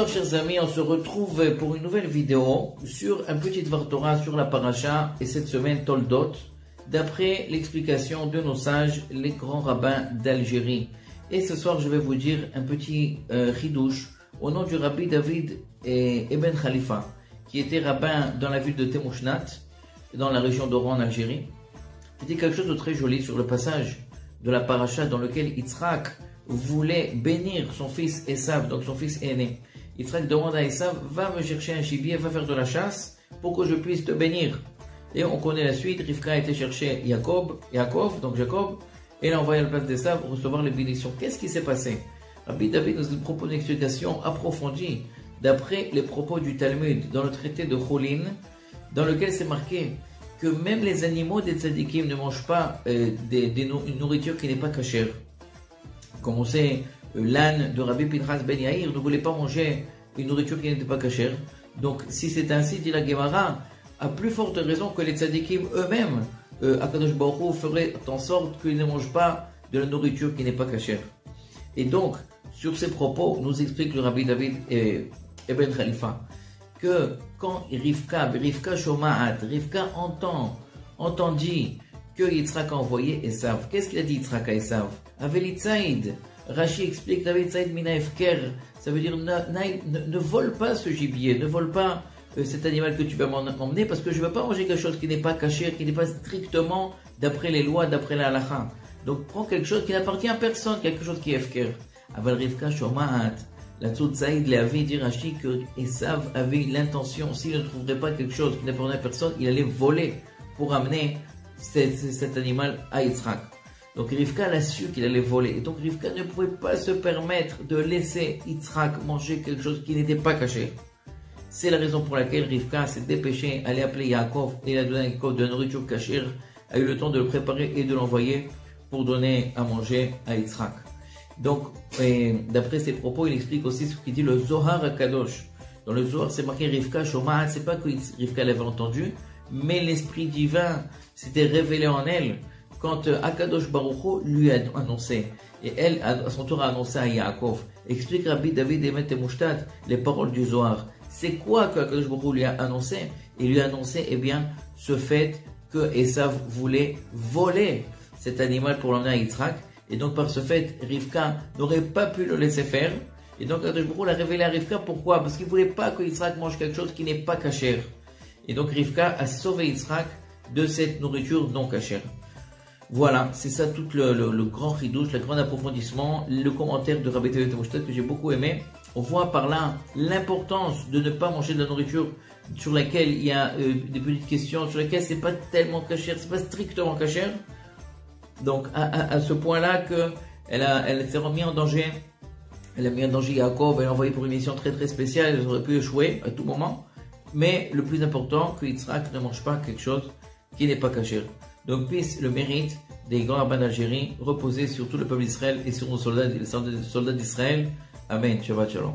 Bonsoir chers amis, on se retrouve pour une nouvelle vidéo sur un petit Dvar Torah sur la paracha et cette semaine Toldot, d'après l'explication de nos sages, les grands rabbins d'Algérie. Et ce soir je vais vous dire un petit chidouche au nom du rabbi David Ibn Khalifa, qui était rabbin dans la ville de Temouchnat, dans la région d'Oran en Algérie. Il dit quelque chose de très joli sur le passage de la paracha dans lequel Yitzhak voulait bénir son fils Esav, donc son fils aîné. Yitzhak demande à Esav, va me chercher un gibier, va faire de la chasse pour que je puisse te bénir. Et on connaît la suite, Rivka a été chercher Jacob, et il a envoyé à la place d'Esav pour recevoir les bénédictions. Qu'est-ce qui s'est passé? Rabbi David nous propose une explication approfondie d'après les propos du Talmud dans le traité de Cholin, dans lequel c'est marqué que même les animaux des tzadikim ne mangent pas une nourriture qui n'est pas cachère. Comme on sait, l'âne de Rabbi Pinchas Ben Yair ne voulait pas manger une nourriture qui n'était pas cachère. Donc, si c'est ainsi, dit la Gemara, à plus forte raison que les tzadikim eux-mêmes, Akadosh Baruch Hu ferait en sorte qu'ils ne mangent pas de la nourriture qui n'est pas cachère. Et donc, sur ces propos, nous explique le Rabbi David Ibn Khalifa que quand Rivka Shoma'at, Rivka entendit que Yitzhak a envoyé Esav. Qu'est-ce qu'il a dit Yitzhak à Esav? Avelitzaïd. Rashi explique Avelitzaïd mina efker. Ça veut dire ne vole pas ce gibier, ne vole pas cet animal que tu vas m'emmener parce que je ne veux pas manger quelque chose qui n'est pas caché, qui n'est pas strictement d'après les lois, d'après la halakha. Donc prends quelque chose qui n'appartient à personne, quelque chose qui est efker. Aval Rivka Shoma'at. La Tzutzaïd l'avait dit Rashi que Esav avait l'intention, s'il ne trouverait pas quelque chose qui n'appartenait à personne, il allait voler pour amener cet animal à Yitzhak. Donc Rivka l'a su qu'il allait voler. Et donc Rivka ne pouvait pas se permettre de laisser Yitzhak manger quelque chose qui n'était pas caché. C'est la raison pour laquelle Rivka s'est dépêchée, allait appeler Yaakov et il a donné à Yaakov de la nourriture cachère, a eu le temps de le préparer et de l'envoyer pour donner à manger à Yitzhak. Donc, d'après ses propos, il explique aussi ce qu'il dit le Zohar HaKadosh. Dans le Zohar, c'est marqué Rivka Shoma'at, c'est pas que Rivka l'avait entendu, mais l'esprit divin s'était révélé en elle quand Akadosh Baruch Hu lui a annoncé. Et elle, à son tour, a annoncé à Yaakov. Explique Rabbi David Ibn Temouchnat les paroles du Zohar. C'est quoi que Akadosh Baruch Hu lui a annoncé? Il lui a annoncé, eh bien, ce fait que Esav voulait voler cet animal pour l'emmener à Yitzhak. Et donc, par ce fait, Rivka n'aurait pas pu le laisser faire. Et donc, Akadosh Baruch Hu l'a révélé à Rivka. Pourquoi? Parce qu'il ne voulait pas que Yitzhak mange quelque chose qui n'est pas cachère. Et donc, Rivka a sauvé Yitzhak de cette nourriture non cachère. Voilà, c'est ça tout le grand chidouche, le grand approfondissement, le commentaire de Rabbi David Temouchnat que j'ai beaucoup aimé. On voit par là l'importance de ne pas manger de la nourriture sur laquelle il y a des petites questions, sur laquelle c'est pas tellement cachère, c'est pas strictement cachère. Donc à ce point-là elle s'est remise en danger. Elle a mis en danger Yaakov, elle l'a envoyé pour une mission très très spéciale, elle aurait pu échouer à tout moment. Mais le plus important, que Yitzhak ne mange pas quelque chose qui n'est pas caché. Donc puisse le mérite des grands rabbins d'Algérie reposer sur tout le peuple d'Israël et sur nos soldats d'Israël. Amen. Shabbat Shalom.